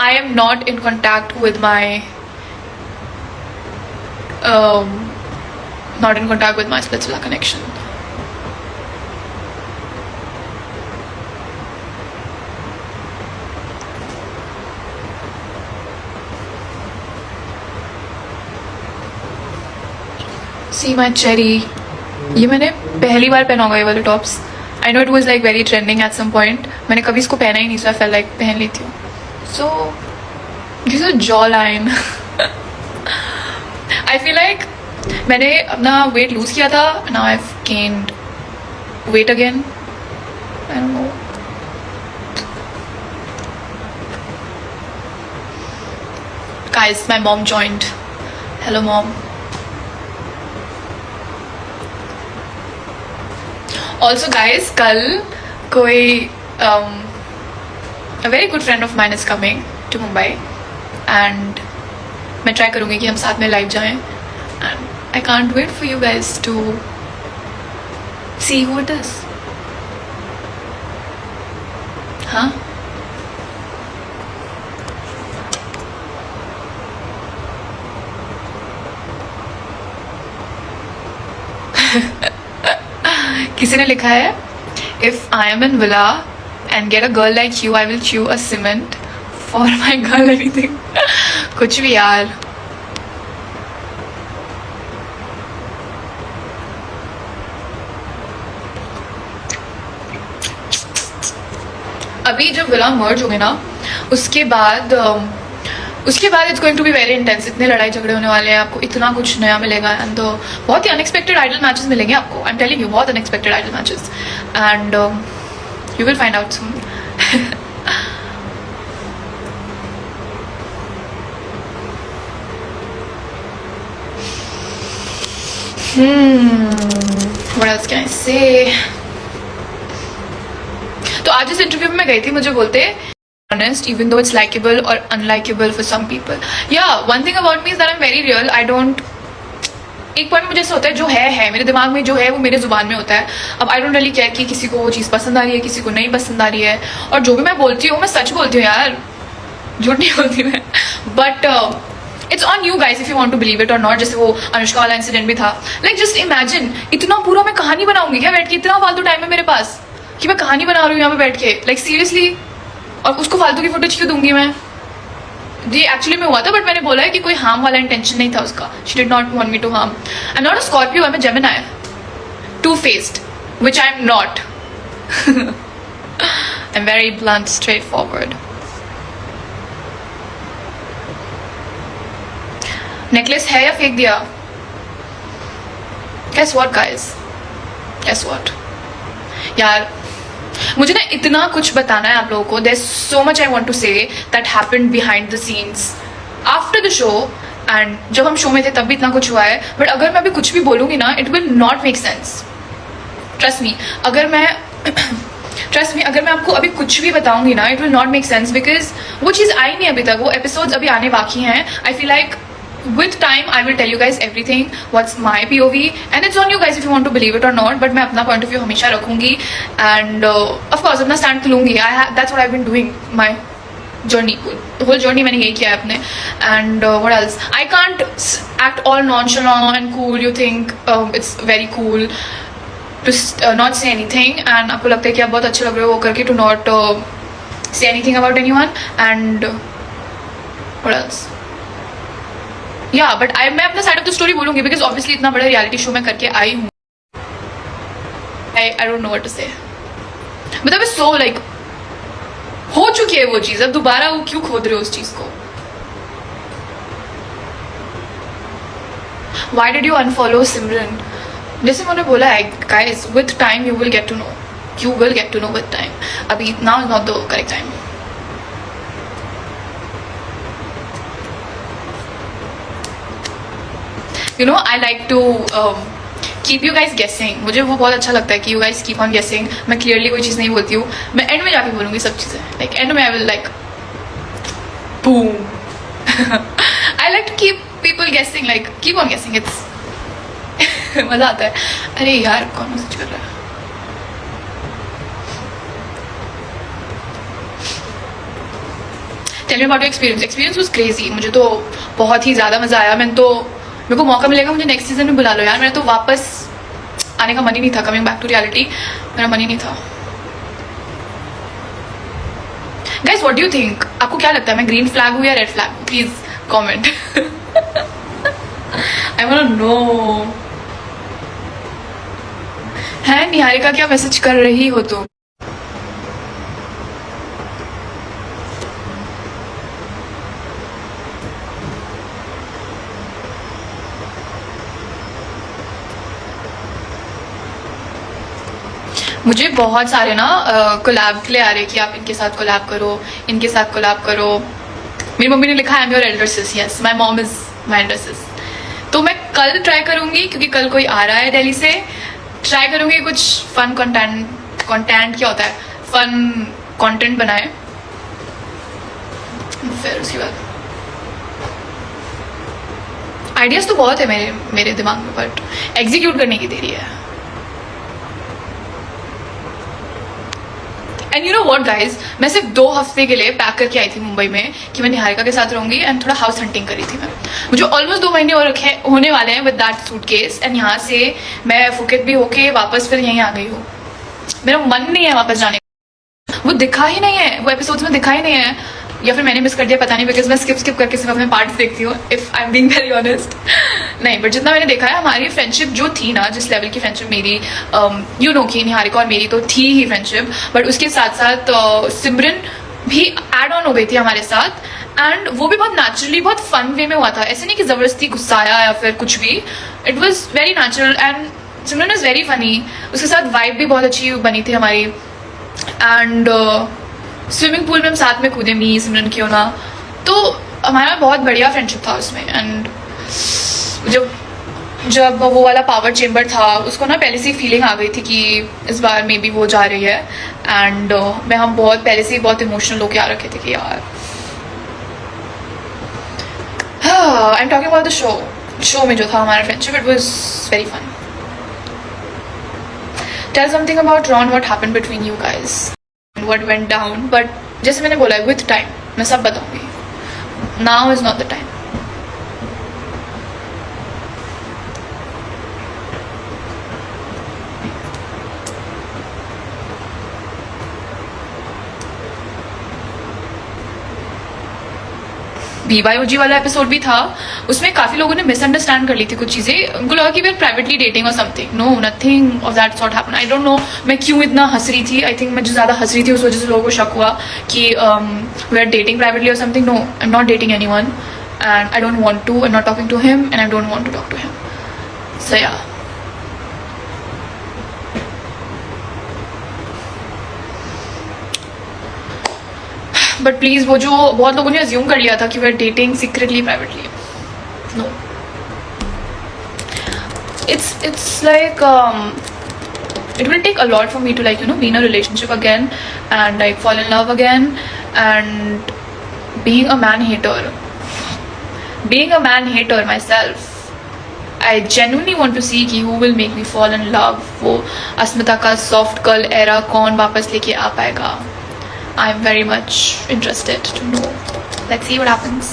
I am not in contact with my Splitsvilla connection. See my cherry. ये मैंने पहली बार पहना होगा ये वाले tops. I know it was like very trending at some point. मैंने कभी इसको पहना ही नहीं, so I felt like पहन लेती हूँ. So this is a jawline. I feel like मैंने अपना weight lose किया था. Now I've gained weight again. I don't know. Guys, my mom joined. Hello, mom. Also guys, कल कोई a very good friend of mine is coming to Mumbai and मैं try करूँगी कि हम साथ में live जाएं and I can't wait for you guys to see who it is. हाँ किसी ने लिखा है if I am in villa and get a girl like you, I will chew a cement for my girl anything. कुछ भी यार. अभी जब विला मर्ज होंगे ना उसके बाद it's going to be very intense. इतने लड़ाई झगड़े होने वाले हैं, आपको इतना कुछ नया मिलेगा एंड बहुत ही अनएक्सपेक्टेड आइडल मैचेस मिलेंगे आपको. आई एम टेलिंग यू, बहुत unexpected idol matches and you will find out soon. What else can I say? तो आज इस इंटरव्यू में मैं गई थी, मुझे बोलते honest even though it's likable or unlikable for some people. Yeah, one thing about me is that I'm very real. I don't, एक पॉइंट मुझे ऐसा होता है जो है मेरे दिमाग में, जो है वो मेरे जुबान में होता है. अब आई डोंट रियली केयर कि किसी को वो चीज़ पसंद आ रही है, किसी को नहीं पसंद आ रही है. और जो भी मैं बोलती हूँ मैं सच बोलती हूँ यार, झूठ नहीं बोलती मैं. But it's on you guys if you want to believe it और नॉट. जैसे वो अनुष्का वाला इंसिडेंट भी था. लाइक जस्ट इमेजिन, इतना पूरा मैं कहानी बनाऊंगी क्या बैठ के? इतना फालतू टाइम है मेरे पास कि मैं कहानी बना रही हूँ यहाँ पे बैठ के. Like seriously. और उसको फालतू की फुटेज क्यों दूंगी मैं? ये एक्चुअली में हुआ था, बट मैंने बोला है कि कोई हार्म वाला इंटेंशन नहीं था उसका. She did not want me to harm. I am not a Scorpio, I am a Gemini, two faced, which I am not. I am very blunt, straight forward. Necklace है या फेंक दिया? Guess what guys? Guess what? यार मुझे ना इतना कुछ बताना है आप लोगों को. There's so much I want to say that happened behind the scenes after the show. and जब हम शो में थे तब भी इतना कुछ हुआ है. बट अगर मैं अभी कुछ भी बोलूँगी ना, it will not make sense. Trust me. अगर मैं आपको अभी कुछ भी बताऊंगी ना, it will not make sense because वो चीज़ आई नहीं अभी तक. वो एपिसोड्स अभी आने बाकी हैं. I feel like with time I will tell you guys everything, what's my POV, and it's on you guys if you want to believe it or not. but मैं अपना point of view हमेशा रखूंगी and of course अपना stand तो लूंगी. That's what I've been doing my journey, whole journey मैंने यही किया है अपने. and what else, I can't act all nonchalant and cool. you think it's very cool to not say anything and आपको लगता है कि आप बहुत अच्छे लग रहे हो वो करके, to not say anything about anyone. and what else, but मैं अपना साइड ऑफ द स्टोरी बोलूंगी बिकॉज ऑब्वियसली इतना बड़ा रियलिटी शो मैं करके आई हूँ. I don't know what to say. मतलब सो लाइक हो चुकी है वो चीज, अब दोबारा वो क्यों खोद रहे हो उस चीज को? Why did you unfollow Simran? जैसे मैंने बोला है guys, with time you will get to know. You will get to know with time. अभी now is not the correct time. You know, I like to keep you guys guessing. मुझे वो बहुत अच्छा लगता है कि you guys keep on guessing. मैं clearly कोई चीज़ नहीं बोलती हूँ, मैं end में जाके बोलूँगी सब चीज़ें. Like end में I will like boom. I like to keep people guessing, like keep on guessing. It's मज़ा आता है. अरे यार कौन मैसेज कर रहा है? Tell me about your experience. Experience was crazy. मुझे तो बहुत ही ज़्यादा मज़ा आया. मेरे को मौका मिलेगा मुझे नेक्स्ट सीजन में बुला लो यार. मेरा तो वापस आने का मन ही नहीं था. कमिंग बैक टू रियलिटी मेरा मन ही नहीं था. Guys what do you think? आपको क्या लगता है मैं ग्रीन फ्लैग हूँ या red flag? Please comment. I want to know. है निहारिका क्या मैसेज कर रही हो तुम? मुझे बहुत सारे ना कोलैब के लिए आ रहे कि आप इनके साथ कोलैब करो, इनके साथ कोलैब करो. मेरी मम्मी ने लिखा है your elder sis. Yes, my mom is my elder sis. तो मैं कल ट्राई करूंगी क्योंकि कल कोई आ रहा है दिल्ली से. ट्राई करूंगी कुछ फन कंटेंट क्या होता है, फन कंटेंट बनाए. फिर उसके बाद आइडियाज तो बहुत है मेरे दिमाग में, बट एग्जीक्यूट करने की देरी है. And you know what guys, मैं सिर्फ 2 हफ्ते के लिए पैक करके आई थी मुंबई में कि मैं निहारिका के साथ रहूंगी एंड थोड़ा हाउस हंटिंग करी थी मैं. मुझे ऑलमोस्ट 2 महीने और रखे होने वाले हैं विद दैट सूटकेस. एंड यहाँ से मैं फुकेट भी होके वापस फिर यहीं आ गई हूँ. मेरा मन नहीं है वापस जाने का. वो दिखा ही नहीं है, वो एपिसोड्स में दिखा ही नहीं है, या फिर मैंने मिस कर दिया पता नहीं, बिकॉज मैं स्किप करके सिर्फ अपने पार्ट्स देखती हूँ. If I am being very honest. नहीं, बट जितना मैंने देखा है हमारी फ्रेंडशिप जो थी ना, जिस लेवल की फ्रेंडशिप मेरी यू नो की निहारिका और मेरी तो थी ही फ्रेंडशिप, बट उसके साथ साथ सिमरन भी एड ऑन हो गई थी हमारे साथ. एंड वो भी बहुत नेचुरली बहुत फन वे में हुआ था. ऐसे नहीं कि जबरदस्ती गुस्साया या फिर कुछ भी. It was very natural and Simran is very funny. उसके साथ वाइब भी बहुत अच्छी बनी थी हमारी. एंड स्विमिंग पूल में हम साथ में कूदे, मी सिमरन क्यों ना. तो हमारा बहुत बढ़िया फ्रेंडशिप था उसमें. एंड जब वो वाला पावर चेम्बर था उसको ना पहले से ही फीलिंग आ गई थी कि इस बार मे बी वो जा रही है. एंड हम बहुत पहले से ही बहुत इमोशनल होके आ रखे थे कि यार. I am talking about the show में जो था हमारा friendship. It was very fun. Tell something about Ron, what happened between you guys, what went down. But जैसे मैंने बोला विथ टाइम मैं सब बताऊंगी. Now is not the time. BYOG वाला एपिसोड भी था, उसमें काफी लोगों ने मिसअंडरस्टैंड कर ली थी कुछ चीजें. उनको लगा कि वे प्राइवेटली डेटिंग और something. No, nothing of that sort happen. I don't know मैं क्यों इतना हंस रही थी. आई थिंक मैं जो ज्यादा हंस रही थी उस वजह से लोगों को शक हुआ कि वी आर डेटिंग प्राइवेटली और something. No, I am not dating anyone and I don't want to. I am not talking to him and I don't want to talk to him. So yeah, but please वो जो बहुत लोगों ने assume कर लिया था कि we are dating secretly privately. No, it's like it will take a lot for me to like be in a relationship again and like fall in love again. And being a man hater myself, I genuinely want to see कि who will make me fall in love. वो अस्मिता का soft girl era कौन वापस लेके आ पाएगा. I'm very much interested to know. Let's see what happens.